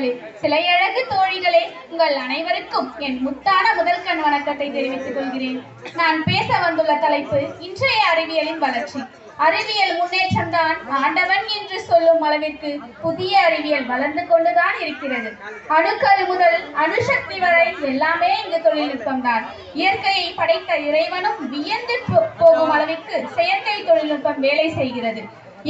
தோழிகளே, சிலையழகு தோழிகளே, உங்கள் அனைவருக்கும் என் முத்தான முதல் கண் வணக்கத்தை தெரிவித்துக் கொள்கிறேன். நான் பேச வந்துள்ள தலைப்பு இன்றைய அறிவியலின் வளர்ச்சி. அறிவியல் முன்னேற்றம் தான் ஆண்டவன் என்று சொல்லும் அளவிற்கு புதிய அறிவியல் வளர்ந்து கொண்டுதான் இருக்கிறது. அணுக்கரு முதல் அணுசக்தி வரை எல்லாமே இங்கு தொழில்நுட்பம் தான். இயற்கையை படைத்த இறைவனும் வியந்து போகும் அளவிற்கு செயற்கை தொழில்நுட்பம் வேலை செய்கிறது.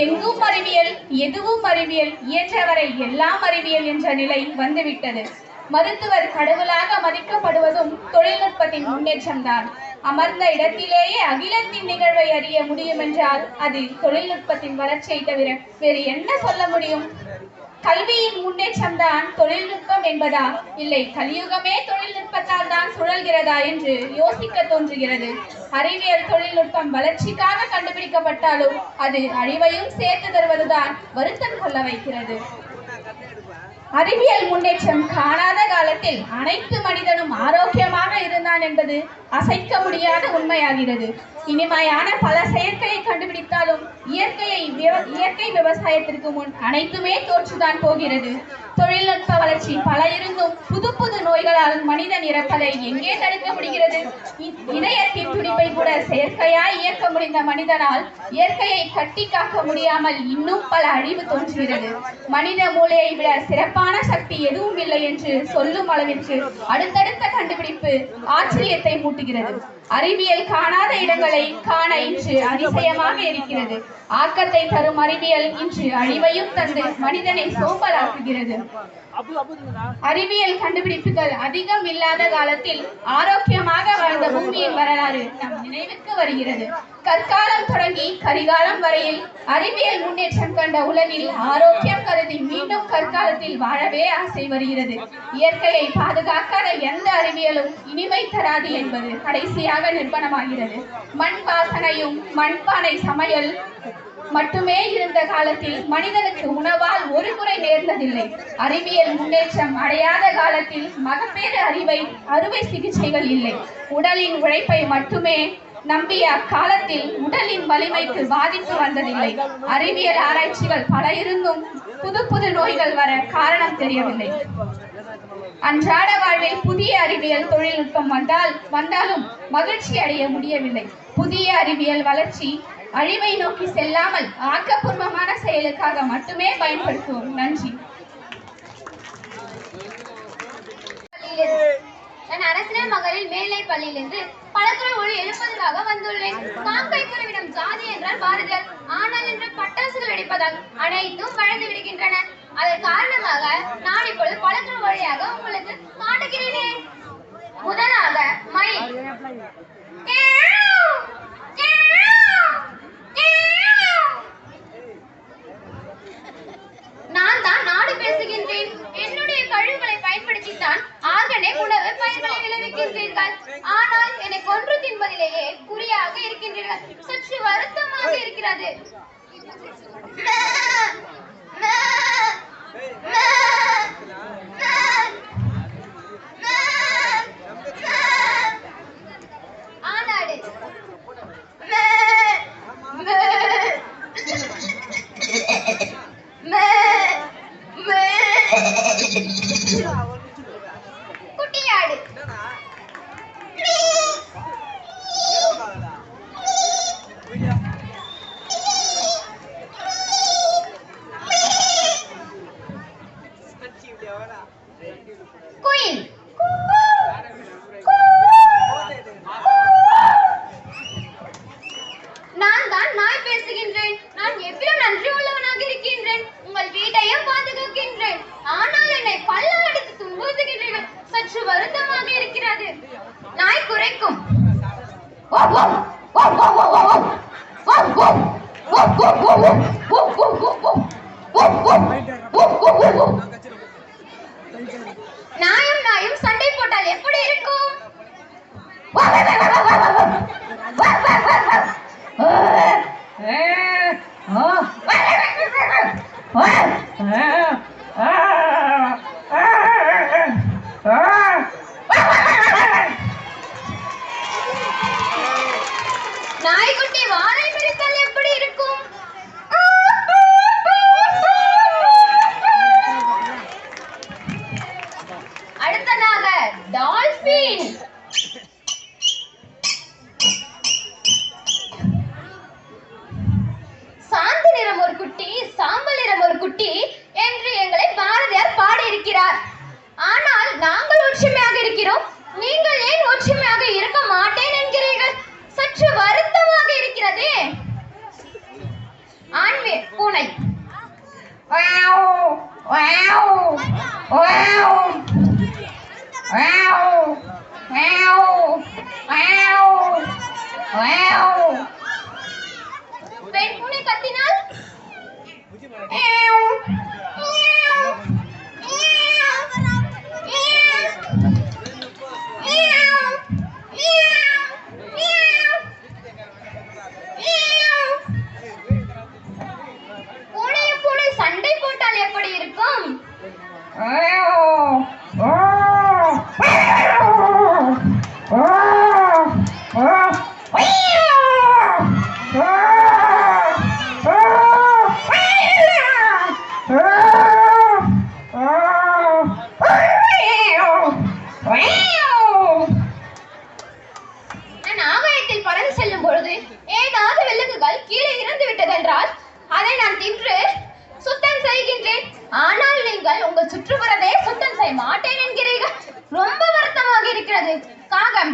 எங்கும் அறிவியல், எதுவும் அறிவியல், இயன்றவரை எல்லாம் அறிவியல் என்ற நிலை வந்துவிட்டது. மருத்துவர் கடவுளாக மதிக்கப்படுவதும் தொழில்நுட்பத்தின் முன்னேற்றம் தான். அமர்ந்த இடத்திலேயே அகிலத்தின் நிகழ்வை அறிய முடியும் என்றால் அது தொழில்நுட்பத்தின் வளர்ச்சியை தவிர வேறு என்ன சொல்ல முடியும்? கல்வியின் முன்னேற்றம் தான் தொழில்நுட்பம் என்பதா, இல்லை கலியுகமே தொழில்நுட்பத்தால் தான் சுழல்கிறதா என்று யோசிக்க தோன்றுகிறது. அறிவியல் தொழில்நுட்பம் வளர்ச்சிக்காக கண்டுபிடிக்கப்பட்டாலும் அது அழிவையும் சேர்த்து தருவதுதான் வருத்தம் கொள்ள வைக்கிறது. அறிவியல் முன்னேற்றம் காணாத காலத்தில் அனைத்து மனிதனும் ஆரோக்கியமாக இருந்தான் என்பது அசைக்க முடியாத உண்மையாகிறது. இனிமையான பல செயற்கையை கண்டுபிடித்தாலும் இயற்கை விவசாயத்திற்கு முன் அனைத்துமே தோற்றுதான் போகிறது. தொழில்நுட்ப வளர்ச்சி பல இருந்தும் புது புது நோய்களால் மனிதன் இறப்பதை எங்கே தடுக்க முடிகிறது? இதயத்தின் துடிப்பை கூட செயற்கையாய் இயக்க முடிந்த மனிதனால் இயற்கையை கட்டி காக்க முடியாமல் இன்னும் பல அழிவு தோன்றுகிறது. மனித மூளையை விட சிறப்பான சக்தி எதுவும் இல்லை என்று சொல்லும் அளவிற்கு அடுத்தடுத்த கண்டுபிடிப்பு ஆச்சரியத்தை மூட்டுகிறது. அறிவியல் காணாத இடங்களை காண இன்று அதிசயமாக இருக்கிறது. ஆக்கத்தை தரும் அறிவியல் இன்று அழிவையும் தந்து மனிதனை சோம்பலாக்குகிறது. அறிவியல் கண்டுபிடிப்புகள் அதிகம் இல்லாத காலத்தில் ஆரோக்கியமாக வாழ்ந்த பூமியின் வரலாறு நம் நினைவுக்கு வருகிறது. கற்காலம் தொடங்கி கரிகாலம் வரையில் அறிவியல் முன்னேற்றம் கண்ட உலகில் ஆரோக்கியம் கருதி மீண்டும் கற்காலத்தில் வாழவே ஆசை வருகிறது. இயற்கையை பாதுகாக்காத எந்த அறிவியலும் இனிமை தராது என்பது கடைசியாக நிர்பணமாகிறது. மண் வாசனையும் மண்பானை சமையல் மட்டுமே இருந்த காலத்தில் மனிதனுக்கு உணவால் ஒரு குறை நேர்ந்ததில்லை. அறிவியல் முன்னேற்றம் அடையாத காலத்தில் மகப்பேறு அறுவை சிகிச்சைகள் இல்லை. உடலின் உழைப்பை மட்டுமே நம்பிய அக்காலத்தில் உடலின் வலிமைக்கு பாதிப்பு வந்ததில்லை. அறிவியல் ஆராய்ச்சிகள் பல இருந்தும் புது புது நோய்கள் வர காரணம் தெரியவில்லை. அன்றாட வாழ்வில் புதிய அறிவியல் தொழில்நுட்பம் வந்தாலும் மகிழ்ச்சி அடைய முடியவில்லை. புதிய அறிவியல் வளர்ச்சி அழிவை நோக்கி செல்லாமல் ஆக்கப்பூர்வமான செயலுக்காக மட்டுமே பயன்படுத்துவோம். நன்றி. நான் அரசினர் மகளிர் மேல்நிலை பள்ளியிலிருந்து பலகுரல் ஒளி எழுப்பதற்காக வந்துள்ளேன். காக்கை குருவிடம் ஜாதி என்றால் பாரதியார், ஆனால் என்று பட்டாசுகள் வெடிப்பதால் அனைத்தும் வளர்ந்து விடுகின்றன. அதன் காரணமாக நான் இப்பொழுது பலகுரல் வழியாக உங்களுக்கு காட்டுகிறேனே. முதலாக மயில். நான் தான் நாடு பேசுகின்றேன். என்னுடைய கழிவுகளை பயன்படுத்தித்தான் ஆர்கானிக் உணவு பயிர்களை விளைவிக்கின்றீர்கள். ஆனால் என்னை கொன்று தின்பதிலேயே குறியாக இருக்கின்றீர்கள். சற்று வருத்தமாக இருக்கிறது. ஆனாடு குட்டியாடு குயில். நான் தான் நாய் பேசுகின்றேன். நான் எவ்வளவு நன்றி உள்ளவனாக இருக்கின்றேன். உங்கள் வீட்டையும் பாதுகாக்கின்றேன். ஆனால் என்னை பல்ல அடித்து துன்புறுத்துகின்றீர்கள். சற்று வருத்தமாக இருக்கிறது. நாய் குறைக்கும். நாயும் நாயும் சண்டை போட்டால் எப்படி இருக்கும்? நாய்க்குட்டி வாழை பிரித்தால் எப்படி இருக்கும்? குட்டி, சாம்பல் நிறம் ஒரு குட்டி என்று எங்களை பாரதியார் பாடியிருக்கிறார். ஆனால் நாங்கள் ஒற்றுமையாக இருக்கிறோம், நீங்கள் ஏன் ஒற்றுமையாக இருக்க மாட்டேன் என்கிறீர்கள்? சற்று வருத்தமாக இருக்கிறதே. ஆண்வே பூனை. பெண் பூனை கத்தினால் பூனையும் பூனை சண்டை போட்டால் எப்படி இருக்கும்? நான் ஆகாயத்தில் பறந்து செல்லும் பொழுது ஏதாவது விலங்குகள் கீழே இறந்து விட்டதென்றால் அதை நான் தின்று சுத்தம் செய்கின்றேன். ஆனால் நீங்கள் உங்கள் சுற்றுப்புறத்தை சுத்தம் செய்ய மாட்டேன் என்கிறீர்கள். ரொம்ப வருத்தமாக இருக்கிறது. காகம்.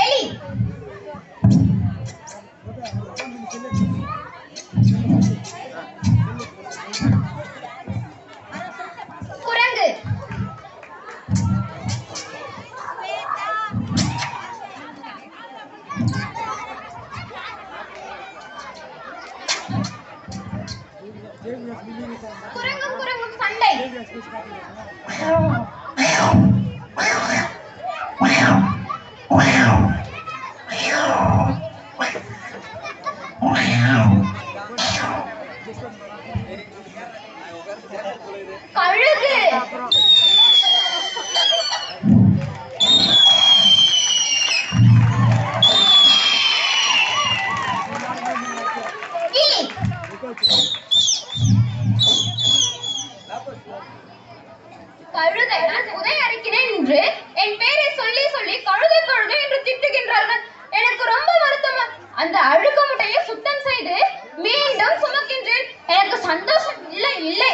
எலி. குரங்கு. குரங்கும் குரங்கும் சண்டை. கழுகு. கிளி. கழுதை. நான் உதை அரைக்கிறேன் என்று என் பேரை சொல்லி சொல்லி கழுதை கழுதை என்று திட்டுகின்றார்கள். எனக்கு ரொம்ப வருத்தமா. அந்த அழுக்கு முட்டையை சுத்தம் செய்து மீண்டும் சுமக்கின்றேன். எனக்கு சந்தோஷம் இல்லை இல்லை,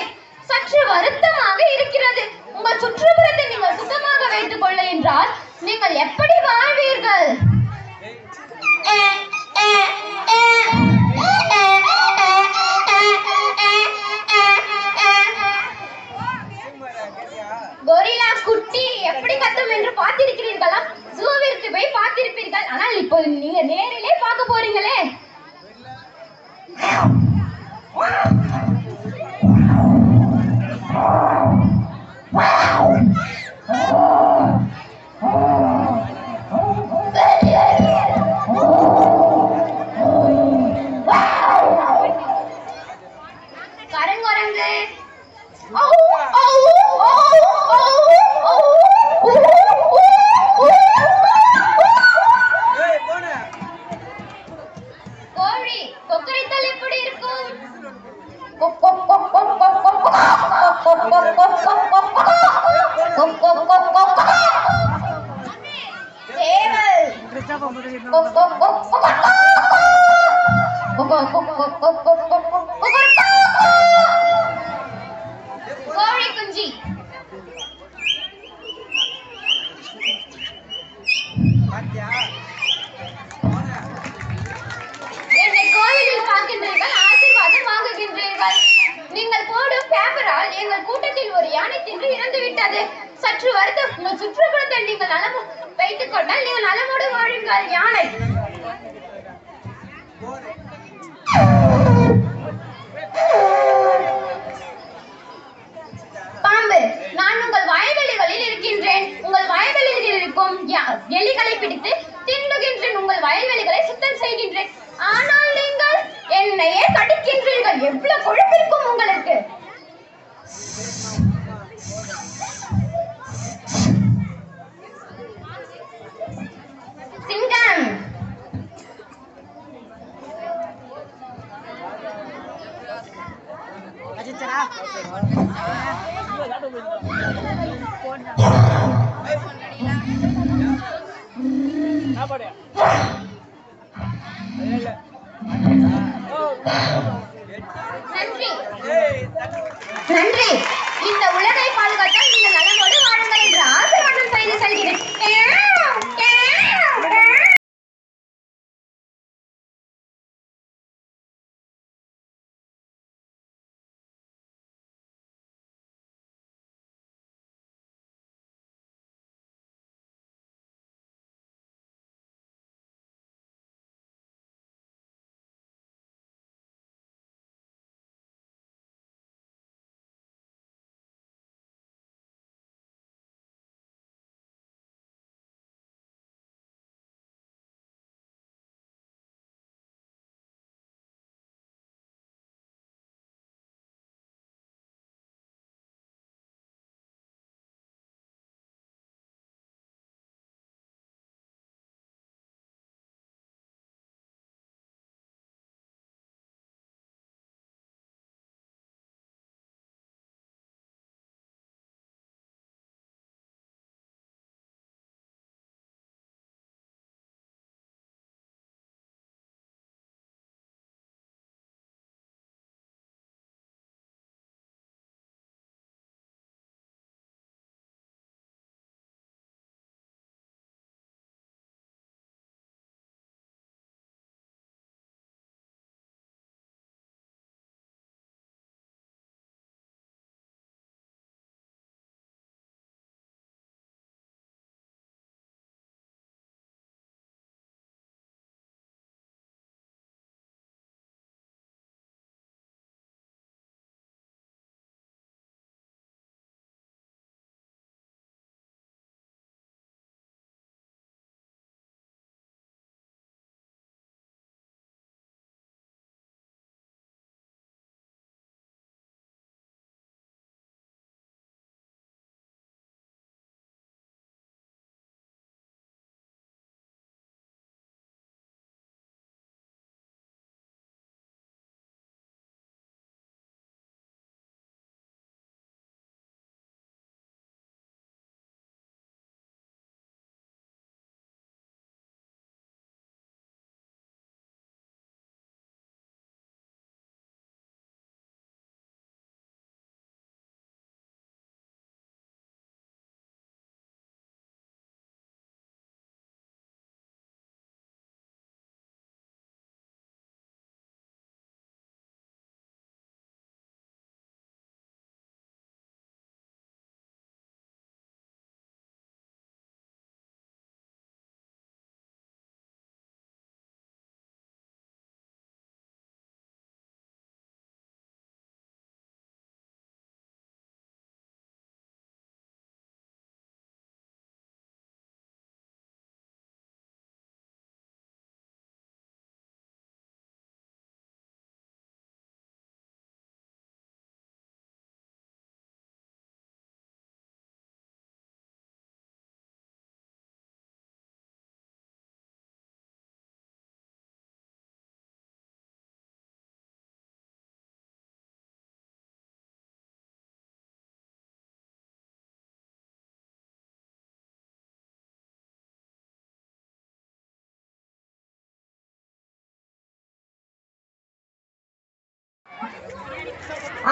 சற்று வருத்தமாக இருக்கிறது. உங்கள் சுற்றுப்புறத்தை நீங்கள் சுத்தமாக வைத்துக் கொள்ள என்றால் நீங்கள் எப்படி வாழ்வீர்கள்? கொரில்லா குட்டி எப்படி கத்தும் என்று பார்த்திருக்கிறீர்களா? ஜூவிற்கு போய் பார்த்திருப்பீர்கள். ஆனால் இப்போது நீங்க நேரிலே பார்க்க போறீங்களே. கரங்குரங்கு. கோழி. கொக்கரித்தால் எப்படி இருக்கும்? சேவல். கோழி குஞ்சு. என்னை கோயிலில் பார்க்கின்றீர்கள், ஆசீர்வாதம் வாங்குகின்றீர்கள். நீங்கள் போடும் பேப்பரால் எங்கள் கூட்டத்தில் ஒரு யானை தின்று இறந்து விட்டது. சற்று வருத்தம். உங்கள் சுற்றுப்புறத்தை நீங்கள் நலம் வைத்துக் கொண்டால் நீங்கள் நலமோடு வாழுங்கள். யானை. பாம்பு. நான் உங்கள் வயல்வெளிகளில் இருக்கின்றேன். உங்கள் வயல்வெளிகளில் இருக்கும் எலிகளை பிடித்து தின்னுகின்றேன். உங்கள் வயல்வெளிகளை சுத்தம் செய்கின்றேன். ஆனால் நீங்கள் என்னையே கடிக்கின்றீர்கள். எவ்வளவு கொழுப்பிருக்கும் உங்களுக்கு. சிங்கம். நன்றி நன்றி. இந்த உலகை பாதுகாத்த நீங்கள் நலமோடு வாழுங்கள் என்று ஆசீர்வாதம் செய்து செல்கிறேன்.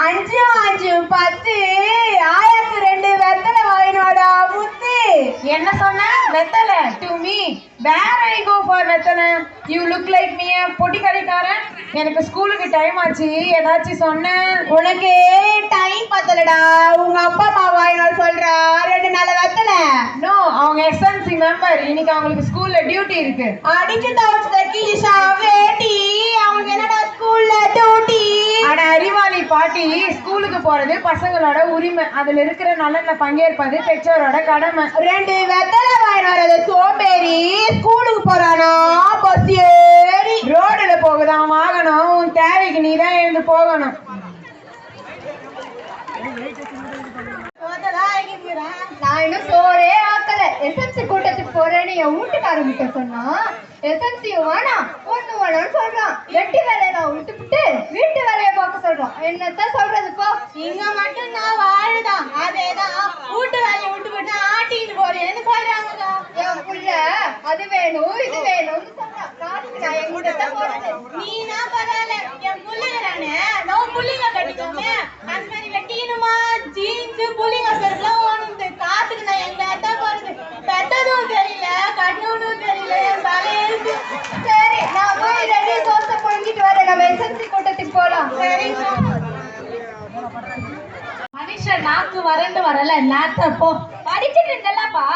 அஞ்சு அஞ்சு 10 ஆயிரத்து 2 வெத்தலை வாங்கினோடா முத்து. என்ன சொன்ன? வெத்தலை to me. Where I go for வெத்தலை? You look like me. பொட்டி கடைக்காரன், எனக்கு ஸ்கூலுக்கு டைம் ஆச்சு, ஏதாச்சும் சொன்னேன்? உனக்கு டைம் பத்தலடா. உங்க அப்பா அம்மா வாங்கினோட சொல்றா 2 நாள் வெத்தலை. நோ, அவங்க எஸ்என்சி மெம்பர், இன்னைக்கு அவங்களுக்கு ஸ்கூல்ல டியூட்டி இருக்கு. அடிச்சு தவச்சத கீழா வேட்டி, அவங்களுக்கு என்னடா ஸ்கூல்ல டியூட்டி? அட அறிவாளி பாட்டி, ஸ்கூலுக்கு போறது பசங்களோட உரிமை, அதுல இருக்கிற நலன்ல பங்கேற்பது பெற்றோரோட கடமை. 2 வெத்தலை வாங்கினோட சோம்பேறி ஸ்கூலுக்கு போறானா பஸ் ஏறி. ரோடுல போகுதான் வாகனம், உன் தேவைக்கு நீ தான் எழுந்து போகணும். நான் இன்னும் சோறே ஆக்கல. எஸ்எம்சி கூட்டத்துக்கு போறேன்னு என் வீட்டுக்காரங்கிட்ட சொன்னா எஸ்எம்சி வேணாம் ஒண்ணு வேணும்னு சொல்றான். வெட்டி வேலையெல்லாம் விட்டுவிட்டு வீட்டு வேலையை பார்க்க சொல்றான். என்னத்தான் சொல்றது போ. இங்க மட்டும் நான் வாழுதான், அதேதான் வீட்டு வேலையை விட்டு விட்டு ஆட்டிட்டு போறேன்னு சொல்றாங்க. என் புள்ள அது வேணும் இது வேணும்னு சொல்றா. காசுக்கு நான் எங்கிட்ட போறது? நீனா பரவாயில்ல, என் புள்ளைங்க தானே, நான் புள்ளைங்க கட்டிக்கோமே. அந்த மாதிரி வெட்டிக்கணுமா, ஜீன்ஸ் புள்ளைங்க பெருலாம் ஓணுது. காசுக்கு நான் எங்க தான் போறது? பெத்ததும் தெரியல, கட்டணும் தெரியல, என் தலையெழுத்து. சரி, நான் போய் ரெடி தோசை பொங்கிட்டு வரேன். நம்ம எஸ்எஸ்சி கூட்டத்துக்கு போலாம். சரி, மனுஷன் நாக்கு வறண்டு வரல நாத்த போ. படிச்சுட்டு இருந்தல்லப்பா.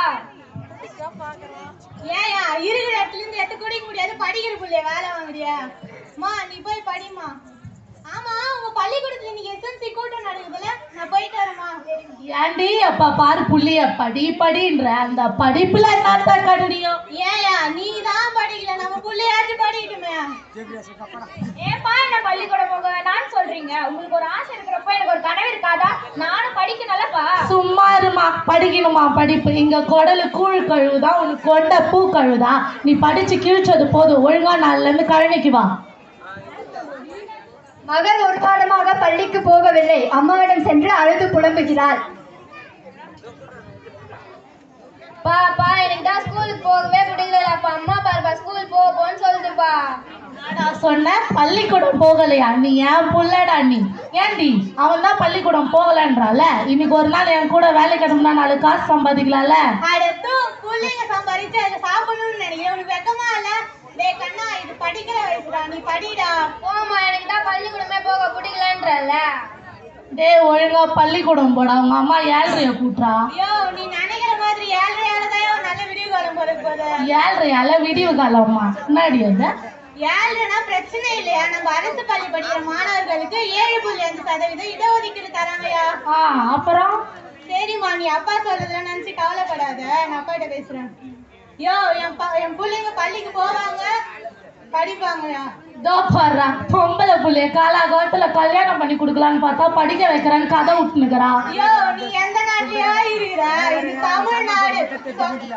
ஏயா இருக்கிற இடத்துல இருந்து எட்டு குடிக்க முடியாது, படிக்கிற புள்ளைய வேலை வாங்குறியா? அம்மா நீ போய் படிமா. ஆமா, உங்க பள்ளிக்கூடத்துல இன்னைக்கு எஸ்எஸ்சி கூட்டம் நடக்குதுல்ல, நான் போயிட்டு வரேம்மா. ஏண்டி அப்பா பாரு புள்ளிய படி படின்ற அந்த படிப்புல என்னத்த கடியும்? ஏயா நீ தான் படிக்கல, நம்ம புள்ளையாச்சும் படிக்கட்டுமே. ஏப்பா என்ன பள்ளிக்கூடம் போக வேணாம்னு சொல்றீங்க? உங்களுக்கு ஒரு ஆசை இருக்கிறப்போ எனக்கு ஒரு கனவு இருக்காதா? நானும் படிக்கணும்லப்பா. சும்மா இருமா, படிக்கணுமா படிப்பு? இங்க குடலு கூழ் கழுவுதா, உனக்கு கொண்ட பூ கழுவுதா? நீ படிச்சு கிழிச்சது போதும், ஒழுங்கா நாள்ல இருந்து கழனிக்கு வா. மகள் ஒரு வாரமாக பள்ளிக்கு போகவில்லை. அம்மாவிடம் சென்று அழுது புலம்புகிறாள். பாப்பா எனக்கு தான் ஸ்கூலுக்கு போகவே பிடிக்கலப்பா. அம்மா பாருப்பா ஸ்கூல் போன்னு சொல்லுதுப்பா. நான் சொன்னேன் பள்ளிக்கூடம் போகலையா? நீ ஏன் புள்ளடா நீ? ஏண்டி அவன் தான் பள்ளிக்கூடம் போகலன்றால, இன்னைக்கு ஒரு நாள் என் கூட வேலைக்கு கிளம்புனா 4 காசு சம்பாதிக்கலாம்ல. அடுத்து புள்ளைங்க சம்பாதிச்சு அதை சாப்பிடணும்னு நினைக்கிறேன், உனக்கு வெக்கமா இல்ல? டேய் கண்ணா, இது படிக்கிற வயசுடா, நீ படிடா. போமா, எனக்கு தான் பள்ளிக்கூடமே போக பிடிக்கலன்றல. டேய் ஒழுங்கா பள்ளிக்கூடம் போடா, உங்க அம்மா 7:30 கூட்டுறா. ஐயோ நீ நினைக்கிற மாதிரி 7:30 நல்ல விடிவு காலம் போறது போது. 7:30 விடிவு காலம்மா? முன்னாடி அது 7:30 பிரச்சனை இல்லையா? நம்ம அரசு பள்ளி படிக்கிற மாணவர்களுக்கு 7.5% இடஒதுக்கீடு தராங்கயா. அப்புறம் சரிம்மா, நீ அப்பா சொல்றதுல நினைச்சு கவலைப்படாத, நான் அப்பாட்ட பேசுறேன். யோ என் பிள்ளைங்க பள்ளிக்கு போவாங்க, படிப்பாங்கயா. இதோ பாடுறா, பொம்பளை புள்ளைய காலாகாலத்துல கல்யாணம் பண்ணி கொடுக்கலான்னு பார்த்தா படிக்க வைக்கிறேன்னு கதை விட்டுனுக்குறா. ஐயோ நீ எந்த நாட்டிலயா இருக்கிற? இது தமிழ்நாடு.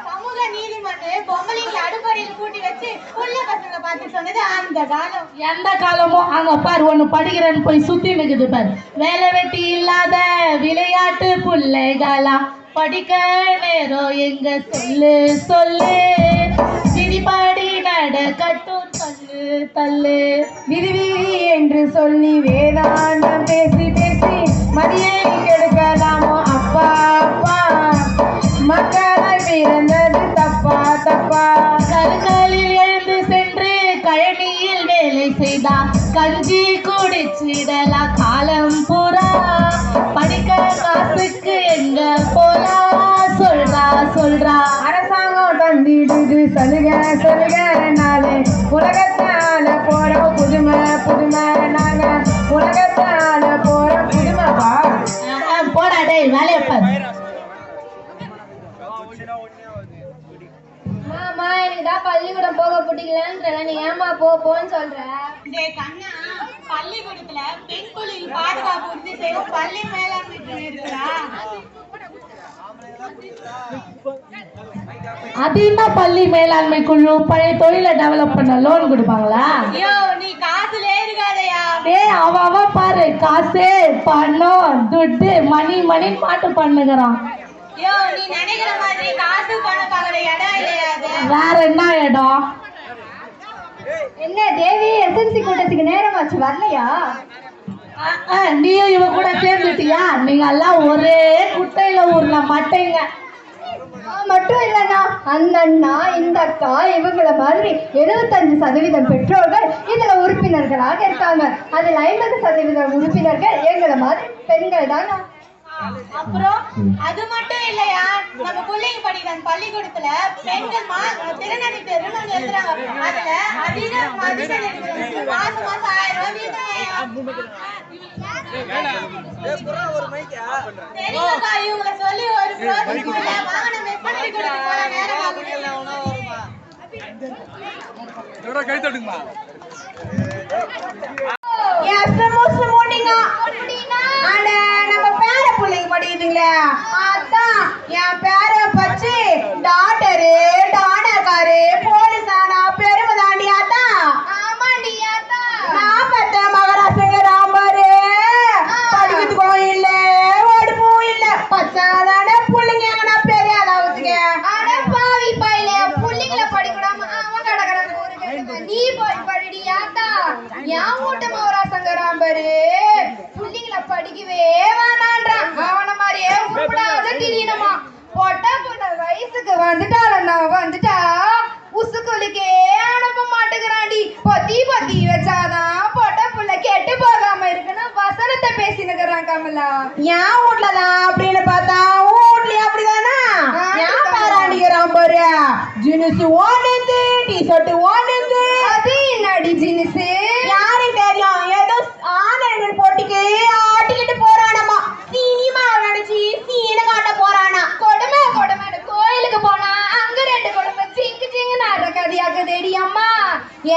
சமூக நீதிமன்றம் பொம்பளைங்களை அடுப்படையில் கூட்டி வச்சு புள்ள பசங்க பார்த்து சொன்னது அந்த காலம். எந்த காலமோ அங்க பாரு, ஒண்ணு படிக்கிறேன்னு போய் சுத்தி நிக்குது பாரு. வேலை வெட்டி இல்லாத விளையாட்டு புள்ளைகளா, படிக்க நேரம் எங்க சொல்லு சொல்லு, சிரிப்பாடி நடக்கட்டும் தள்ளு தள்ளு. விரிவிரி என்று சொல்லி வேதாந்தம் பேசி பேசி மதியை கெடுக்கலாமோ அப்பா அப்பா, மக்களை பிறந்தது தப்பா தப்பா. கருங்கலில் எழுந்து சென்று கழனியில் வேலை செய்தா, கஞ்சி குடிச்சிடலா காலம் பூரா, படிக்க காசுக்கு எங்க போலா சொல்றா சொல்றா. அரசாங்கம் தந்திடுது சலுகை சலுகை, நாளே உலகத்தால போறோம் புதுமை புதுமை, நாங்க உலகத்தால போறோம் புதுமைப்பா. போடா டேய் வேலையை பாரு. மாமா எனக்கு தான் பள்ளிக்கூடம் போக பிடிக்கலன்றல, நீ ஏமா போன்னு சொல்ற? டேய் கண்ணா, பள்ளிக்கூடத்துல பெண் புலிகள் பாதுகாப்பு உறுதி செய்யும் பள்ளி மேலாண்மை துறை இருக்குதா? அது என்ன பள்ளி மேலாண்மை குழு? பழைய தொழிலை டெவலப் பண்ண லோன் கொடுப்பாங்களா? ஐயோ நீ காசுலே இருக்காதயா. டேய் அவன் பாரு, காசு பணம் துட்டு மணி மணின்னு பாட்டு பண்ணுகிறான். ஐயோ நீ நினைக்கிற மாதிரி காசு பணம் பார்க்குற இடம் இல்லையா அது? வேற என்ன இடம்? என்ன தேவி, எஸ்எல்சி கூட்டத்துக்கு நேரமாச்சு வரலையா? நீயும் இவ கூட சேர்ந்துட்டியா? நீங்க எல்லாம் ஒரே குட்டையில ஊர்ல மாட்டேங்க. மட்டும் இல்லைண்ணா, அந்த அண்ணா இந்த அக்கா இவங்கள மாதிரி 75% பெற்றோர்கள் இதுல உறுப்பினர்களாக இருக்காங்க. அதில் 50% உறுப்பினர்கள் எங்களை மாதிரி பெண்கள் தானா. அப்புறம் அது மட்டும் இல்லையா, நம்ம பிள்ளைங்க படிக்கிற அந்த பள்ளிக்கூடத்துல பெண்கள் திறனறி தேர்வுன்னு ஒண்ணு எழுதுறாங்க. அதுல அதிக மதிப்பெண் எடுக்கிறவங்களுக்கு மாசம் மாசம் 1000 ரூபாய் வீதம். சரிங்கக்கா, இவங்களை சொல்லி ஒரு பிரோஜனமும் இல்ல. வாங்க நம்ம பள்ளிக்கூடத்துக்கு போலாம், நேரம் ஆகுது. நம்ம பேர பிள்ளைங்க படிக்குதுங்களே, அதான் என் பேர பச்சு டாக்டரு டானக்காரு போலீஸ் ஆனா பெருமை தாண்டி. அதான் நான் பத்த மகாராஷ்டிர ராமரு படிக்கிறதுக்கும் இல்ல ஓடுப்பும் இல்ல, பச்சாதான பிள்ளைங்க எங்கன்னா பெரிய அளவுக்கு. பாவி பையில பிள்ளைங்களை வந்துட்டா உசுக்குலுக்கே அனுப்ப மாட்டேங்கிறாண்டி. பொத்தி பொத்தி வச்சாதான் பொட்ட புள்ள கெட்டு போகாம இருக்குன்னு வசனத்தை பேசினுக்குறான் கமலா. என் வீட்லதான் அப்படின்னு பார்த்தா உன் வீட்லயே அப்படிதானா? ஏன் பாராண்டிக்கிறான் பாரு. ஜீன்ஸ் ஓடுது, டிஷர்ட் ஓடுது. அது என்னடி ஜீன்ஸ்? யாருக்கு தெரியும்? ஏதோ ஆன்லைன் போட்டிக்கு ஆட்டிக்கிட்டு போறானம்மா. சினிமா நடிச்சு சீன காட்ட போறானா. கொடுமை கொடுமைன்னு கோயிலுக்கு போனா அங்க 2 கொடுமை சிங்கு சிங்கு நடக்காதியாக்குதேடி அம்மா.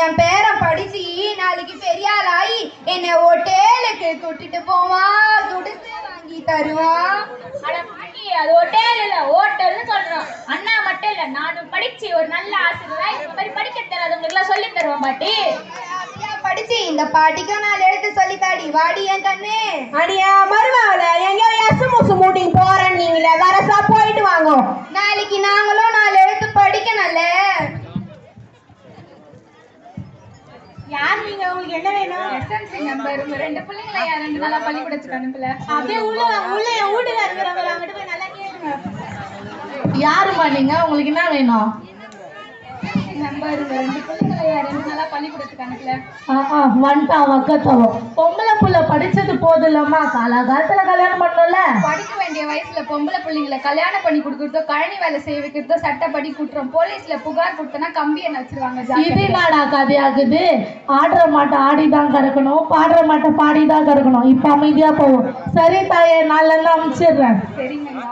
என் பேரன் படிச்சு நாளைக்கு பெரிய ஆளாயி என்னை ஹோட்டலுக்கு கூட்டிட்டு போவான், குடிசை வாங்கி தருவான். அட பாட்டி, அது ஹோட்டல் இல்ல ஹோட்டல்னு சொல்றோம். அண்ணா மட்டும் இல்ல, நானும் படிச்சு ஒரு நல்ல ஆசிரியர் இந்த மாதிரி படிக்க தெரியாதவங்களுக்கு எல்லாம் சொல்லி தருவேன் பாட்டி. படிச்சு இந்த பாட்டிக்கு 4 எழுத்து சொல்லித்தாடி வாடி என் கண்ணு. அடியா மருமகள எங்க எஸ்எம்எஸ் மீட்டிங் போறேன்னு நீங்களே வரசா போயிட்டு வாங்க. நாளைக்கு நாங்களும் 4 எழுத்து படிக்கணும்ல. யார் நீங்க? உங்களுக்கு என்ன வேணும்? எஸ்என்சி நம்பர் 2 பிள்ளைங்களை யார் 2 நாளா பள்ளிக்கூடத்துக்கு அனுப்பல. அப்படியே உள்ள என் வீட்டுல இருக்கிறவங்க அங்கிட்டு போய் நல்லா கேளுங்க. யாருமா நீங்க? உங்களுக்கு என்ன வேணும்? நம்பர் 2 பிள்ளைங்களை யார் 2 நாளா பள்ளிக்கூடத்துக்கு அனுப்பல. வந்துட்டான் வக்கத்தவம். பொம்பளை புள்ள படிச்சது போதும் இல்லம்மா, காலகாலத்துல கல்யாணம் பண்ணல. படிக்க வேண்டிய வயசுல பொம்பளை பிள்ளைங்களை கல்யாணம் பண்ணி கொடுக்கறதோ கழனி வேலை செய்ய வைக்கிறதோ சட்டப்படி குற்றம். போலீஸ்ல புகார் கொடுத்தனா கம்பியை நச்சிருவாங்க. இது நாடா கதையாகுது. ஆடுற மாட்டை ஆடிதான் கறக்கணும், பாடுற மாட்டை பாடிதான் கறக்கணும். இப்ப அமைதியா போவோம். சரி தாயே, நாளெல்லாம் அனுப்பிச்சிடுறேன். சரிங்கய்யா.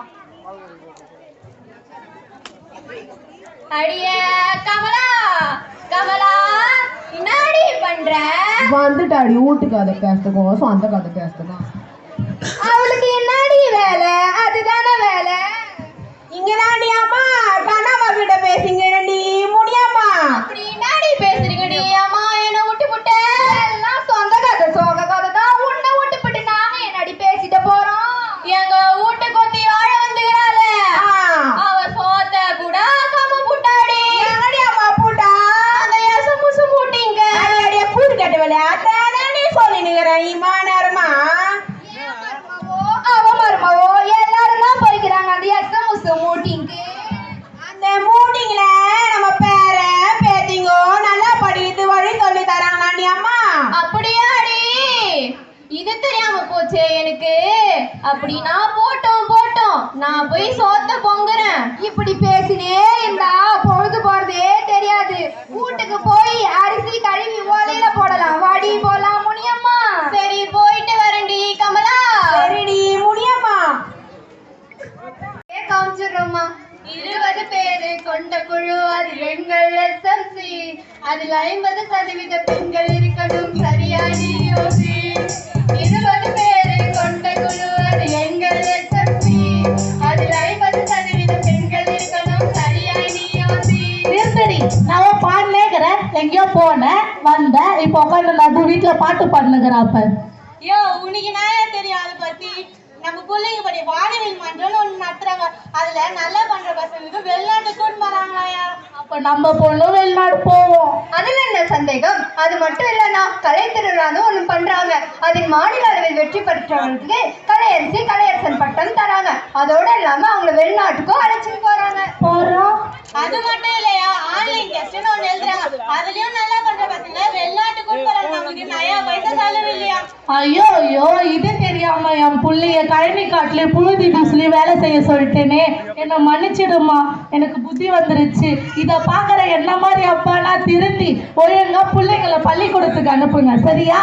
அடியே கமலா, கமலா என்னடி பண்ற? வந்துட்டாடி வீட்டுக்கு அதை பேசுறதுக்கும் சொந்த கதை பேசுறதுக்கும். அவளுக்கு என்னடி வேலை? அதுதானே வேலை. இங்கதாண்டி அம்மா கண்ணம்மா கிட்ட பேசிங்க முடியாமா? அப்படி என்னடி பேசுறீங்கடி? அம்மா என்ன விட்டு விட்ட எல்லாம் சொந்த கதை சோக கதை தான். உன்னை விட்டு விட்டு நாங்க என்னடி பேசிட்டு போறோம்? எங்க வீட்டு கொத்தி ஆழ வந்துக்கிறாளே, அவ சோத்த கூட கம்ம புட்டாடி. எங்கடி அம்மா பூட்டா? அந்த எசமுசு மூட்டிங்க. அடியே கூடு கட்டவல அதானே சொல்லினுக்கிறேன் இம்மா நேரமா. அவ மருமவோ எல்லாரும் தான் போய்க்கிறாங்க அந்த எசமுசு மூட்டிங்கு. அந்த மூட்டிங்ல நம்ம பேர பேத்திங்கோ நல்லா படித்து வழி சொல்லி தராங்களாண்டி அம்மா. அப்படியாடி? இது தெரியாம போச்சே எனக்கு. அப்படின்னா போட்டோம் போட்டோம், நான் போய் சோத்த பொங்குறேன். இப்படி பேசினே இருந்தா பொழுது போறதே தெரியாது. வீட்டுக்கு போய் அரிசி கழுவி ஓலையில போடலாம். வாடி போலாம் முனியம்மா. சரி போயிட்டு வரேன்டி கமலா. சரிடி முடியாமா? காமிச்சிடுறோம்மா. 20 பேரு கொண்ட குழு, அது எங்கள் எஸ்எம்சி. அதில் 50% பெண்கள் இருக்கணும், சரியாடி யோசி. 20 பேரு கொண்ட குழு, அது எங்கள் எஸ்எம்சி. அதில் 50% பெண்கள் இருக்கணும், சரியாடி யோசி. சரி, நான் பாடலேக்கிறேன். எங்கேயோ போனேன், வந்தேன், இப்போ உட்காந்து நடு வீட்டுல பாட்டு பாடுனுக்கிறேன். அப்ப யோ உனக்கு நான் தெரியும் அதை பத்தி. நம்ம பிள்ளைங்க படி வானவில் மன்றம்னு ஒண்ணு நடத்துறாங்க. அதுல நல்லா பண்ற பசங்களுக்கு வெளிநாட்டு கூட்டு வராங்களா? அப்ப நம்ம பொண்ணு வெளிநாடு போவோம். அதுல என்ன சந்தேகம்? அது மட்டும் இல்லைன்னா கலை திருவிழான்னு ஒண்ணு பண்றாங்க. அதில் மாநில அளவில் வெற்றி பெற்றவங்களுக்கு கலையரசி கலையரசன் பட்டம் தராங்க. அதோட இல்லாம அவங்களை வெளிநாட்டுக்கும் அழைச்சிட்டு போறோம். அது மட்டும் இல்லையா, ஆன்லைன் டெஸ்ட்னு ஒண்ணு எழுதுறாங்க. அதுலயும் நல்லா பண்ற பசங்க வெளிநாட்டு கூட்டு வராங்க. நமக்கு நயா பைசா செலவு இல்லையா? ஐயோ ஐயோ, இது தெரியாம என் புள்ளைய கழனி காட்டுல புழுதி பீஸ்லயே வேலை செய்ய சொல்லிட்டேனே. என்னை மன்னிச்சிடுமா, எனக்கு புத்தி வந்துருச்சு. இத பாக்குற என்ன மாதிரி அப்பானா திருந்தி ஒழுங்கா பிள்ளைங்களை பள்ளிக்கூடத்துக்கு அனுப்புங்க, சரியா?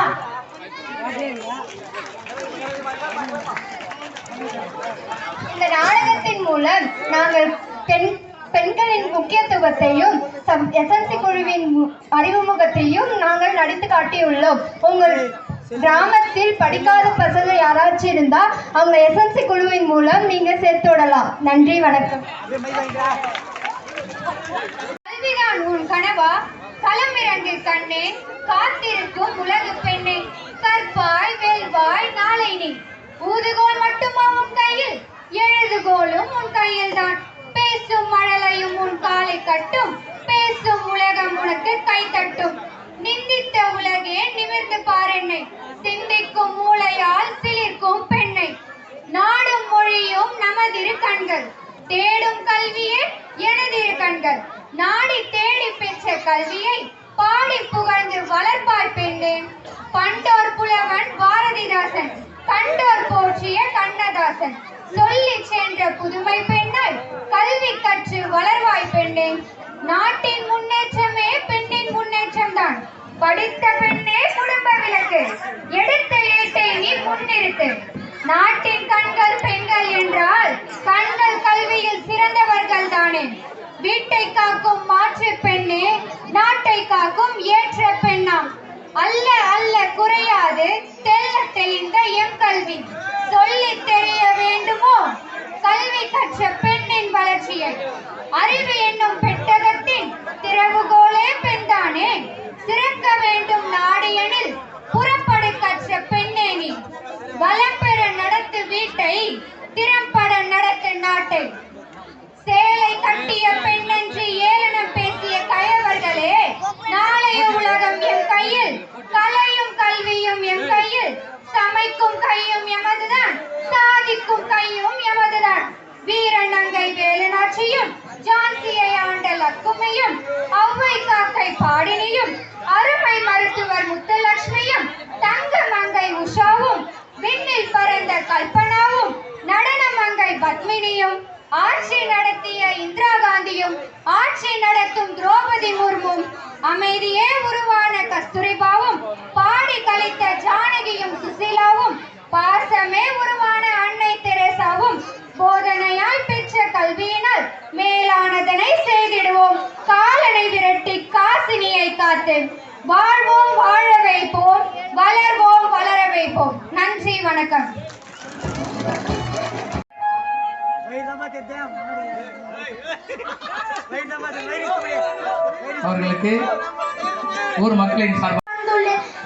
இந்த நாடகத்தின் மூலம் நாங்கள் பெண்களின் முக்கியத்துவத்தையும் எஸ்எம்சி குழுவின் அறிமுகத்தையும் நாங்கள் நடித்து காட்டியுள்ளோம். உங்கள் கிராமத்தில் படிக்காத பசங்க யாராச்சும் இருந்தா அவங்க எஸ்எம்சி குழுவின் மூலம் நீங்க சேர்த்து விடலாம். நன்றி, வணக்கம். கல்விதான் உன் கனவா? களமிறங்கு கண்ணே, காத்திருக்கும் உலகு பெண்ணே. கற்பாய் வெல்வாய் நாளை நீ. ஊதுகோல் மட்டுமா உன் கையில்? எழுதுகோலும் உன் கையில் தான். பேசும் மழலையும் உன் காலை கட்டும். பேசும் உலகம் உனக்கு கை தட்டும். நிந்தித்த உலகே நிமிர்ந்து பாரென்னை. சிந்திக்கும் மூளையால் சிலிர்க்கும் பெண்ணை. நாடும் மொழியும் நமதிரு கண்கள். தேடும் கல்வியே எனதிரு கண்கள் நாடி தேடி பெற்ற கல்வியை பாடி புகழ்ந்து வளர்ப்பாய் பெண்ணே. பண்டோர் புலவன் பாரதிதாசன், கண்டோர் போற்றிய கண்ணதாசன், சொல்லி சென்ற புதுமை பெண்ணாய் கல்வி கற்று வளர்வாய் பெண்ணே. நாட்டின் முன்னேற்றமே பெண்ணின் முன்னேற்றம் தான். படித்த பெண்ணே குடும்ப விளக்கு, எடுத்த ஏட்டை நீ முன்னிறுத்து. நாட்டின் கண்கள் பெண்கள் என்றால் கண்கள் கல்வியில் சிறந்தவர்கள் தானே. வீட்டை காக்கும் மாற்று பெண்ணே, நாட்டை காக்கும் ஏற்ற பெண்ணாம். அல்ல அல்ல குறையாது தெல்ல தெளிந்த எம் கல்வி, சொல்லி தெரிய வேண்டுமோ கல்வி கற்ற பெண்ணின் வளர்ச்சியை. அறிவு என்னும் பெட்டகத்தின் திறவுகோலே பெண்தானே. சிறக்க வேண்டும் நாடு எனில் புறப்படு கற்ற பெண்ணே நீ. வளம் பெற நடத்து வீட்டை, திறம்பட நடத்து நாட்டை. சேலை கட்டிய பெண் என்று ஏளனம் பேசிய கயவர்களே, நாளைய உலகம் எம் கையில், கலையும் கல்வியும் எம் கையில். சமைக்கும் கையும் எமதுதான், சாதிக்கும் கையும் எமதுதான். வீரநங்கை வேலுநாச்சியும், ஜான்சியை ஆண்ட லக்குமையும், ஔவை காக்கை பாடினியும், அருமை மருத்துவர் முத்துலட்சுமியும், தங்க மங்கை உஷாவும், விண்ணில் பறந்த கல்பனாவும், நடன மங்கை பத்மினியும், ஆட்சி நடத்திய இந்திரா காந்தியும், ஆட்சி நடத்தும் திரௌபதி முர்மும், அமைதியே உருவான கஸ்தூரிபாவும், பாடி கழித்த ஜானகியும் சுசீலாவும், பாசமே உருவான அன்னை தெரேசாவும், போதனையால் பெற்ற கல்வியினால் மேலானதனை செய்திடுவோம். காலனை விரட்டி காசினியை காத்து வாழ்வோம், வாழ வைப்போம், வளர்வோம், வளர வைப்போம். நன்றி, வணக்கம். அவர்களுக்கு ஊர் மக்களின் சார்பாக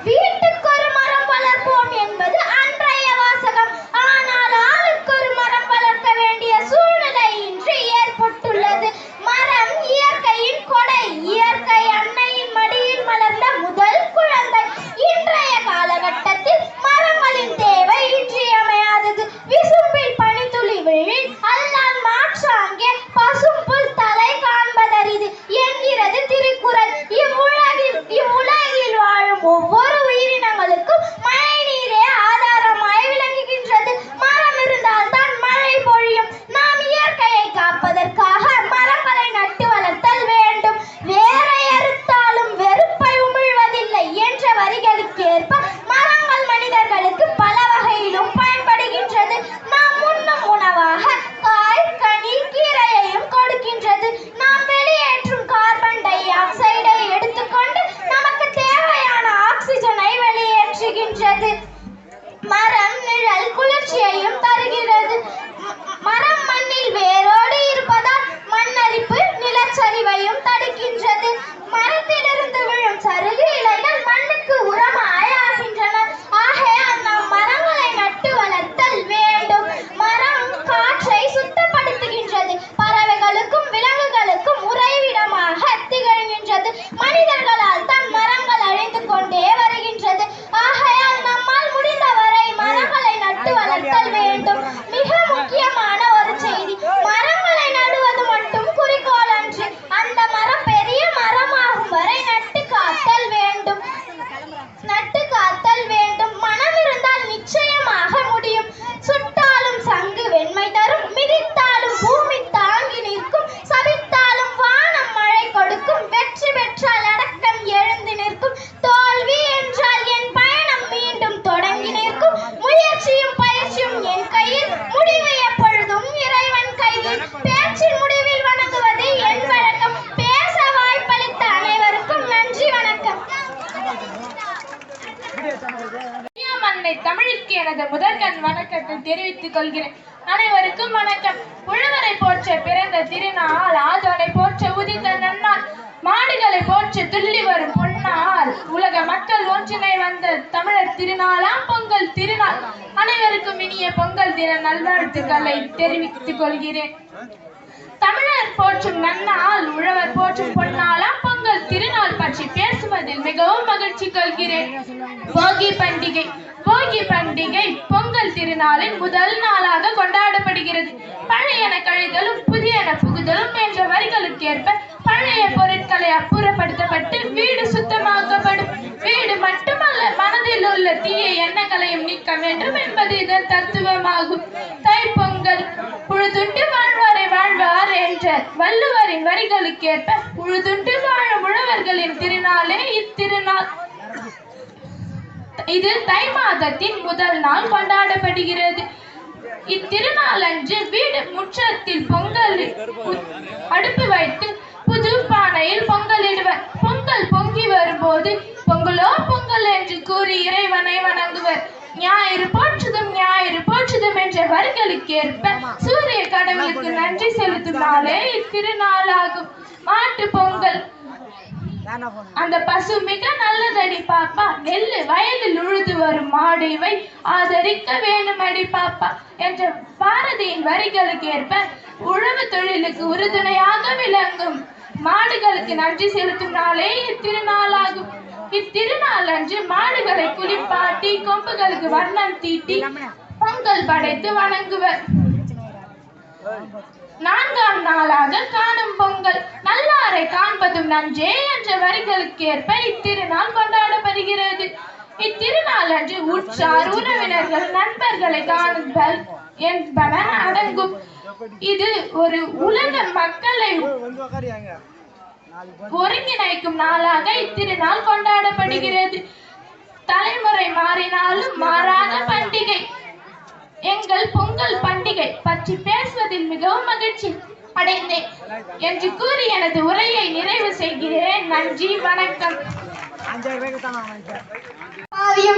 வீட்டுக்கு ஒரு மரம் வளர்ப்போம் என்பது அன்றைய வாசகம். ஆனால் ஆளுக்கு ஒரு மரம் வளர்க்க வேண்டிய சூழ்நிலை இன்று ஏற்பட்டுள்ளது. மரம் இயற்கையின் கொடை, இயற்கை அன்னையின் மடியில் மலர்ந்த முதல் குழந்தை. இன்றைய காலகட்டத்தில் மரங்களின் தேவை இன்றியமையாதது. விசும்பில் பனித்துளி விழில் அல்லால் மாற்றாங்கே பசும்புல் தலை காண்பதரிது என்கிறது திருக்குறள். இவ்வுலகில் வாழும் ஒவ்வொரு உயிரினங்களுக்கும் மழை நீரே ஆதாரமாய் விளங்குகின்றது. மரம் இருந்தால் தான் மழை பொழியும். நாம் இயற்கையை காப்பதற்காக மரங்களை நட்டு வளர்த்தல் வேண்டும். வேரை அறுத்தாலும் வெறுப்பை உமிழ்வதில்லை என்ற வரிகளுக்கேற்ப மரங்கள் மனிதர்களுக்கு பல வகையிலும் பயன்படுகின்றது. நாம் உண்ணும் உணவாக காய், கனி, கீரையையும் கொடுக்கின்றது. நாம் வெளியேற்றும் கார்பன் டை ஆக்சைடை எடுத்துக்கொண்டு நமக்கு தேவையான ஆக்சிஜனை வெளியேற்றுகின்றது. மரம் நிழல் குளிர்ச்சியையும் தருகிறது. மரம் மண்ணில் வேரோடு இருப்பதால் மண்ணரிப்பு, நிலச்சரிவையும் தடுக்கின்றது. மரத்திலிருந்து விழும் சருகு இலைகள் மண்ணுக்கு உரமாய் ஆகின்றன. ஆகையால் நாம் மரங்களை நட்டு வளர்த்தல் வேண்டும். மரம் காற்றை சுத்தப்படுத்துகின்றது. பறவைகளுக்கும் விலங்குகளுக்கும் உறைவிடமாக திகழ்கின்றது. மனிதர்களால் தான் மரங்கள் அழிந்து கொண்டே வருகின்றது. ஆகையால் நம்மால் முடிந்தவரை மரங்களை நட்டு வளர்த்தல் வேண்டும். மிக முக்கியமான ஒரு செய்தி, மரங்களை நடுவது மட்டும் குறிக்கோள் அன்று. அந்த மரம் பெரிய மரமாகும் வரை நட்டு காத்தல் வேண்டும். நட்டு காத்தல் வேண்டும். மனம் இருந்தால் நிச்சயமாக முடியும். சுட்டாலும் சங்கு வெண்மை தரும், மிதித்தாலும் பூமி தாங்கி நிற்கும், சபித்தாலும் வானம் மழை கொடுக்கும், வெற்றி பெற்றால் அடக்கம் எழுந்து நிற்கும், தோல்வி என்றால் என் பயணம் மீண்டும் தொடங்கி நிற்கும். முயற்சியும் பயிற்சியும் என் கையில், முடிவு எப்பொழுதும் இறைவன் கையில். பேச்சின் முடிவில் வணங்குவது என் வழக்கம். பேச வாய்ப்பளித்த அனைவருக்கும் நன்றி, வணக்கம். அன்னை தமிழுக்கு எனது முதற்கண் வணக்கத்தை தெரிவித்துக் கொள்கிறேன். அனைவருக்கும் வணக்கம். உழவரை போற்ற பிறந்த திருநாள், ஆதோனை போற்ற உதித்த நன்னாள், மாடுகளை போற்ற துள்ளி வரும் பொன்னாள், உலக மக்கள் ஒன்றினை வந்த தமிழர் திருநாளாம் பொங்கல் திருநாள். அனைவருக்கும் இனிய பொங்கல் தின நல்வாழ்த்துக்களை தெரிவித்துக் கொள்கிறேன். தமிழர் போற்றும் நன்னாள், உழவர் போற்றும் பொன்னாளாம் பொங்கல் திருநாள் பற்றி பேசுவதில் மிகவும் மகிழ்ச்சி கொள்கிறேன். போகி பண்டிகை போகி பண்டிகை பொங்கல் திருநாளின் முதல் நாளாக கொண்டாடப்படுகிறது. பழையன கழிதலும் புதியன புகுதலும் என்ற வரிகளுக்கேற்ப பழைய பொருட்களை அப்புறப்படுத்தப்பட்டு வீடு சுத்தமாக்கப்படும். வீடு மட்டுமல்ல, மனதில் உள்ள தீய எண்ணங்களையும் நீக்க வேண்டும் என்பது இதன் தத்துவமாகும். தைப்பொங்கல் உழுதுண்டு வாழ்வாரை வாழ்வார் என்ற வள்ளுவரின் வரிகளுக்கேற்ப உழுதுண்டு வாழும் உழவர்களின் திருநாளே இத்திருநாள். இது தை மாதத்தின் முதல் நாள் கொண்டாடப்படுகிறது. இத்திருநாள் அன்று வீடு முற்றத்தில் பொங்கல் அடுப்பு வைத்து புது பானையில் பொங்கலிடுவர். பொங்கல் பொங்கி வரும்போது பொங்கலோ பொங்கல் என்று கூறி இறைவனை வணங்குவர். ஞாயிறு போற்றுதும் என்ற வரிகளுக்கேற்ப சூரிய கடவுளுக்கு நன்றி செலுத்தும் நாளே இத்திருநாளாகும். மாட்டு பொங்கல். அந்த பசு மிக நல்லதடி பாப்பா, நெல்லு வயலில் உழுது வரும் மாடு இவை ஆதரிக்க வேணுமடி பாப்பா என்ற பாரதியின் வரிகளுக்கு ஏற்ப உழவு தொழிலுக்கு உறுதுணையாக விளங்கும் மாடுகளுக்கு நன்றி செலுத்தும் நாளே இத்திருநாளாகும். இத்திருநாள் அன்று மாடுகளை குளிப்பாட்டி கொம்புகளுக்கு வர்ணம் தீட்டி பொங்கல் படைத்து வணங்குவர். நான்காம் நாளாக காணும் பொங்கல். நல்லாரை காண்பதும் நன்றே என்ற வரிகளுக்கு ஏற்ப இத்திருநாள் கொண்டாடப்படுகிறது. இத்திருநாள் அன்று உற்றார் உறவினர்கள் நண்பர்களை காணுதல் என்பன அடங்கும். இது ஒரு உலக மக்களை ஒருங்கிணைக்கும் நாளாக இத்திருநாள் கொண்டாடப்படுகிறது. தலைமுறை மாறினாலும் மாறாத பண்டிகை எங்கள் பொங்கல் பண்டிகை பற்றி பேசுவதில் மிகவும் மகிழ்ச்சி அடைந்தேன் என்று கூறி எனது உரையை நிறைவு செய்கிறேன். நன்றி, வணக்கம்.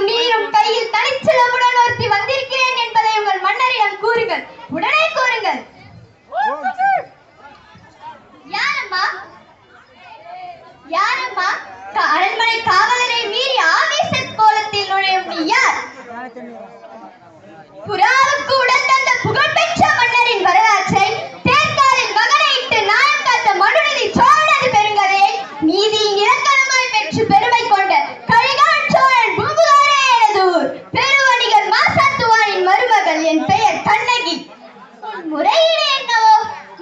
நீரும் கையில் தனிச்சலமுடன் ஒருத்தி வந்திருக்கிறேன் என்பதை உங்கள் மன்னரிடம் கூறுங்கள், உடனே கூறுங்கள். யாரம்மா? அரண்மனை காவலரை மீறி ஆவேச கோலத்தில் நுழையும் நீ யார்? புறாவுக்கு உடன் தந்த புகழ்பெற்ற மன்னரின் வரலாற்றை தேர்காலின் மகனை இட்டு நாயம் காத்த மனுநீதி சோழனது பெருங்கதையை நீதியின் இலக்கணமாய் பெற்று பெருமை கொண்ட கரிகால் சோழன் பூம்புகாரே எனது ஊர். பெருவணிகர் மாசாத்துவானின் மருமகள். என் பெயர் கண்ணகி. உன் முறையீடு என்னவோ?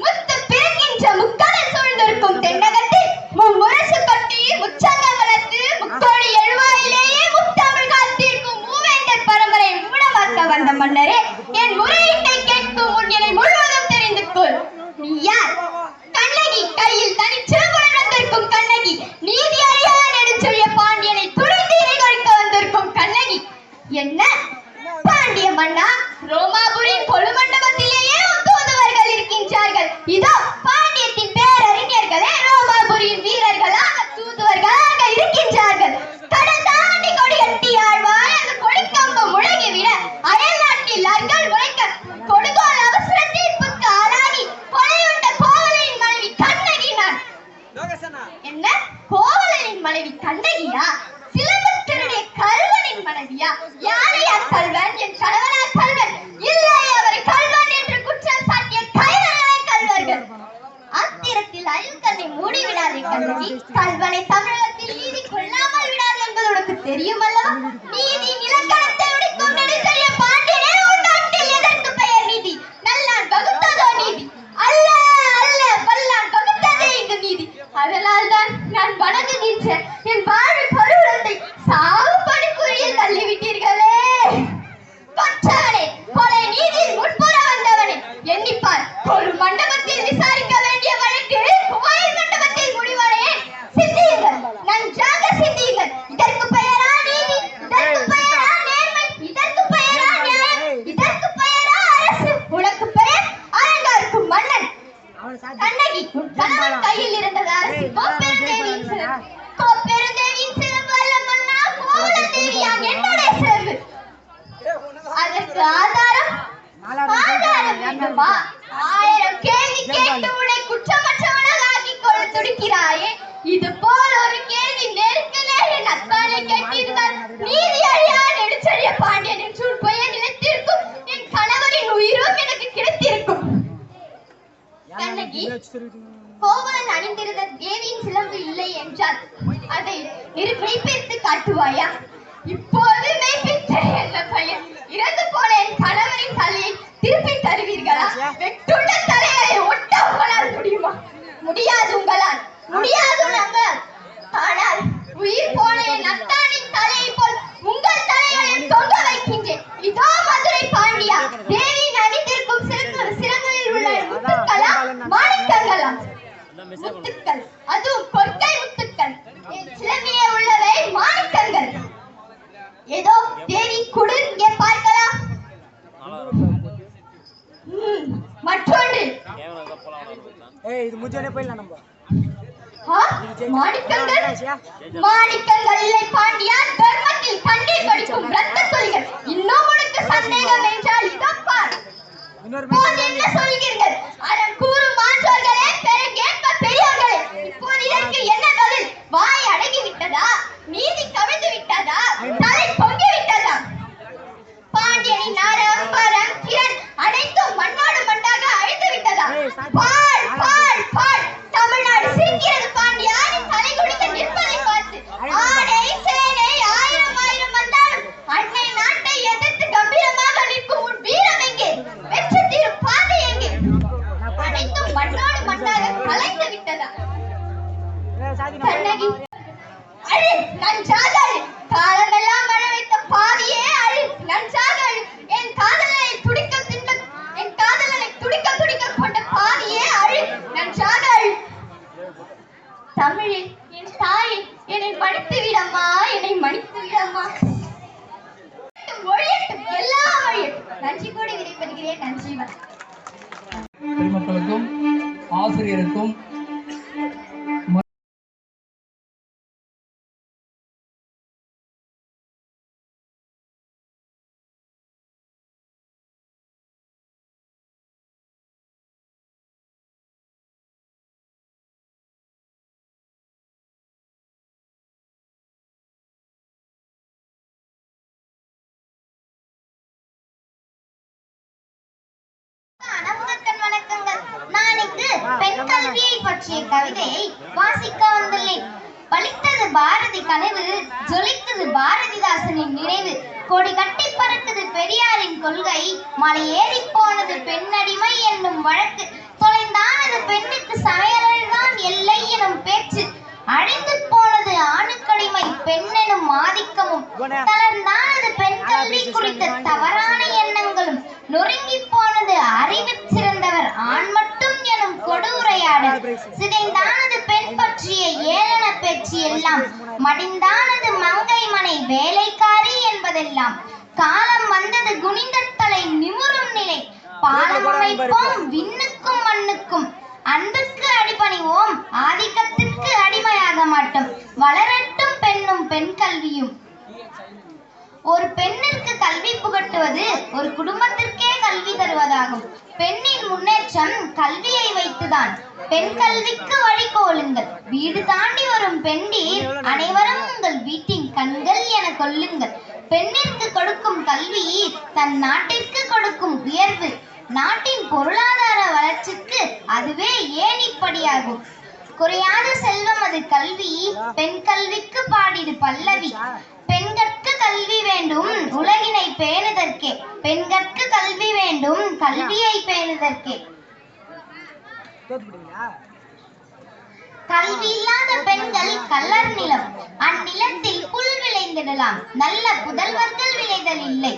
முத்து பிறக்கின்ற முக்கடல் சூழ்ந்திருக்கும் தென்னகத்தில் மும்முரசு கட்டி முச்சங்கங்களத்து முக்கோடி எழுவாயிலேயே முத்தமிழ் காத்திருக்கும் மூவேந்தர் பரம்பரை மூலமாக்க வந்த மன்னரே, என் முறையீட்டை கேட்கும் முன் என்னை முழுவதும் தெரிந்து கொள். நீ யார்? கண்ணகி. கையில் தனிச்சிறப்புடன் வந்திருக்கும் கண்ணகி. நீதி அறியா நெடுஞ்செழிய பாண்டியனை துணிந்து இறை கொடுக்க வந்திருக்கும் கண்ணகி. என்ன பாண்டிய மன்னா, ரோமாபுரியின் கொலு மண்டபத்திலேயே தூதுவர்கள் இருக்கின்றார்கள். இதோ பாண்டியத்தின் பேரறிஞர்களே ரோமாபுரியின் வீரர்களாக தூதுவர்களாக இருக்கின்றார்கள். கடல் தாண்டி கொடி கட்டி ஆழ்வாய் அந்த கொடிக்கம்பம் முழங்கிவிட அயல் நாட்டில் அர்கள் முளைக்க கொடுகோல் அவசர தீர்ப்புக்கு ஆளாகி கொலையுண்ட கோவலனின் மனைவி கண்ணகி நான். என்ன கோவலனின் மனைவி கண்ணகியா? சிலம்புத்தருடைய கல்வனின் மனைவியா? யாரையா கல்வன்? என் கணவனா கல்வன்? இல்லை, அவரை கல்வன் என்று குற்றம் சாட்டிய கைவர்களே கல்வர்கள். ஆத்திரத்தில் அயல்கண்ணை மூடிவிடாதே கண்ணகி. கல்வனை தமிழகத்தில் நீதி கொள்ளாமல் விடாது என்பது உனக்கு தெரியுமல்லவா? நீதி இலக்கணத்தை உடைக்கும் நெடுஞ்செழிய பாண்டியனே, உன் நாட்டில் எதற்கு பெயர் நீதி? நல்லான் வகுத்ததோ நீதி? அல்ல அல்ல, வல்லான் வகுத்ததே இங்கு நீதி. அதனால்தான் நான் வணங்குகின்றேன். என் வாழ்வு கருவூலத்தை சாவு பணிக்குறியில் தள்ளிவிட்டீர்களே. கொற்றவனே, கொலை நீதியில் முன்புற வந்தவனே, எண்ணிப்பார். ஒரு மண்டபத்தில் விசாரிக்க வேண்டிய வழக்கு கோயில் மண்டபத்தில் முடிவடையே. சிந்தியுங்கள், நன்றாக சிந்தியுங்கள். இதற்கு பெயரா நீதி? இதற்கு பெயரா நேர்மை? இதற்கு பெயரா நியாயம்? இதற்கு பெயரா அரசு? உனக்கு பெயர் அரங்கார்க்கும் மன்னன். கண்ணகி, கணவன் கையில் இருந்தது அரசு கோப்பெருந்தேவியின் சிறப்பு. கோப்பெருந்தேவியின் சிறப்பு அல்ல மன்னா, கோவலந்தேவியான் என்னுடைய சிறப்பு. அதற்கு ஆதாரம் வேண்டுமா? 1000 கேள்வி கேட்டு உன்னை குற்றமற்றவனாக ஆக்கிக் கொள்ள துடிக்கிறாயே. இது போல் ஒரு கேள்வி நேருக்கு நேர் என் அத்தானை கேட்டிருந்தால் நீதி அறியா நெடுஞ்செழிய பாண்டியன் என்று உன் பெயர் நிலைத்திருக்கும். என் கணவரின் உயிரும் எனக்கு கிடைத்திருக்கும். கண்ணகி, கோவலன் அணிந்திருந்த தேவியின் சிலம்பு இல்லை என்றால் அதை மெய்ப்பித்து காட்டுவாயா? இப்போது மெய்ப்பித்து என்ன இறந்து போன என் கணவரின் தலையை திருப்பி தருவீர்களா? வெட்டுள்ள தலைகளை ஒட்ட உங்களால் முடியுமா? முடியாது உங்களால், முடியாது நாங்கள். ஆனால் உயிர் போன என் அத்தானின் தலையை போல் உங்கள் தலைகளை தொங்க வைக்கின்றேன். இதோ மதுரை பாண்டியா, தேவி அணிந்திருக்கும் சிறங்களில் உள்ள முத்துக்களா மாணிக்கங்களா? முத்துக்கள், அதுவும் பொற்கை முத்துக்கள். என் சிலம்பிலே உள்ளவை மாணிக்கங்கள். ஏதோ தேவி குடு, இங்கே பார்க்கலாம். மற்றொன்று மாணிக்கங்கள், மாணிக்கங்கள் இல்லை பாண்டியா, தர்மத்தில் கண்ணீர் வடிக்கும் இரத்த துளிகள். இன்னும் உனக்கு சந்தேகம் என்றால் இதோ பார். இப்போது என்ன சொல்கிறீர்கள்? அறம் கூறும் மாற்றோர்களே, பெருங்கேட்ப பெரியோர்களே, இப்போது இதற்கு என்ன பதில்? வாய் அடங்கி விட்டதா? நீதி கவிழ்ந்து விட்டதா? தலை பொங்கி விட்டதா? பாண்டியனின் அறம், பரம், திறன் அனைத்தும் மண்ணோடு மண்ணாக அழிந்து விட்டதா? பால் பால் பால், தமிழ்நாடு சிரிக்கிறது பாண்டியா, நீ தலை குடிக்க நிற்பதை பார்த்து. ஆடை சேனை ஆயிரம் ஆயிரம் வந்தாலும் அன்னை நாட்டை எதிர்த்து கம்பீரமாக நிற்கும் உன் வீரம் எங்கே? வெற்றி தீரும் பாதை எங்கே? அனைத்தும் மண்ணோடு மண்ணாக கலைந்து விட்டதா? கண்ணகி, அழு, நன்றாக அழு. காலமெல்லாம் மழை வைத்த பாவியே அழு, நன்றாக அழு. என் காதலனை துடிக்க துடிக்க கொண்ட பாவியே அழு, நன்றாக அழு. தமிழே, என் தாயே, என்னை மன்னித்து விடம்மா, என்னை மன்னித்து விடம்மா. ஒழியட்டும், எல்லாம் ஒழியட்டும். நன்றி கூடி விடைபெறுகிறேன். நன்றி. பெருமக்களுக்கும் ஆசிரியருக்கும் வணக்கங்கள். நான் இங்கு பெண் கல்வியை பற்றிய கவிதையை வாசிக்க வந்துள்ளேன். பலித்தது பாரதி கனவு, ஜொலித்தது பாரதிதாசனின் நினைவு. கொடி கட்டி பறக்குது பெரியாரின் கொள்கை, மலை ஏறி போனது பெண்ணடிமை என்னும் வழக்கு. தொலைந்தானது பெண்ணுக்கு சமையல்தான் எல்லை எனும் பேச்சு. அழிந்து போனது ஆணுக்கடிமை பெண்ணெனும் ஆதிக்கமும். தளர்ந்தானது பெண் கல்வி குறித்த தவறான எண்ணங்களும். நொறுங்கி போனது அறிவில் சிறந்தவர் ஆண் மட்டும் எனும் கொடுவுரையாடல். சிதைந்தானது பெண் பற்றிய ஏளன பேச்சு எல்லாம். மடிந்தானது மங்கை மனை வேலைக்காரி என்பதெல்லாம். காலம் வந்தது குனிந்த தலை நிமிரும் நிலை. பாலம் அமைப்போம் விண்ணுக்கும் மண்ணுக்கும். அன்புக்கு அடிபணிவோம், ஆதிக்கத்திற்கு அடிமையாக மாட்டோம். வளரட்டும் பெண்ணும் பெண் கல்வியும். ஒரு பெண்ணிற்கு கல்வி புகட்டுவது ஒரு குடும்பத்திற்கே கல்வி தருவதாகும். பெண்ணின் முன்னேற்றம் கல்வியை வைத்துதான். பெண் கல்விக்கு வழிகோலுங்கள். வீடு தாண்டி வரும் பெண்டீர் அனைவரும் உங்கள் வீட்டின் கண்கள் என கொள்ளுங்கள். பெண்ணிற்கு கொடுக்கும் கல்வி தன் நாட்டிற்கு கொடுக்கும் உயர்வு. நாட்டின் பொருளாதார வளர்ச்சிக்கு அதுவே ஏணிப்படியாகும். குறையாத செல்வம் அது கல்வி. பெண் கல்விக்கு பாடிடு பல்லவி. பெண்கட்கு கல்வி வேண்டும் உலகினை பேணுதற்கே. பெண்கட்கு கல்வி வேண்டும் கல்வியை பேணுதற்கே. கல்வி இல்லாத பெண்கள் கல்லர் நிலம். அந்நிலத்தில் புல் விளைந்திடலாம், நல்ல புதல்வர்கள் விளைதல் இல்லை.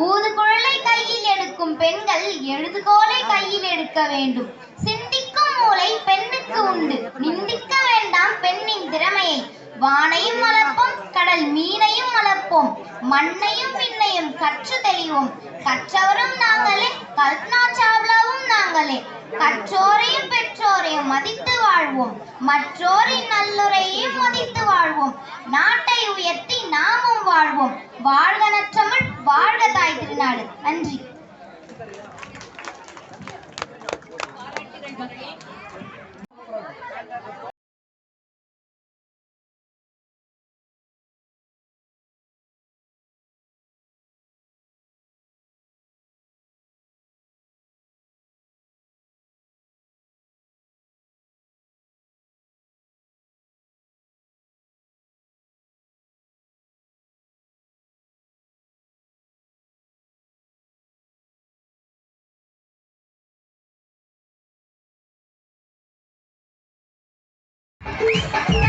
ஊதுகுழலை கையில் எடுக்கும் பெண்கள் எழுதுகோலை கையில் எடுக்க வேண்டும். சிந்திக்கும் மூளை பெண்ணுக்கு உண்டு, நிந்திக்க வேண்டாம் பெண்ணின் திறமையை. வானையும் வளர்ப்போம், கடல் மீனையும் வளர்ப்போம், மண்ணையும் விண்ணையும் கற்று தெளிவோம். கற்றவரும் நாங்களே, கல்பனா சாவ்லாவும் நாங்களே. கற்றோரையும் பெற்றோரையும் மதித்து வாழ்வோம், மற்றோரின் நல்லுரையையும் மதித்து வாழ்வோம். நாட்டை உயர்த்தி நாமும் வாழ்வோம். வாழ்க நற்றமிழ், வாழ்க தாய் திருநாடு. நன்றி. ஆ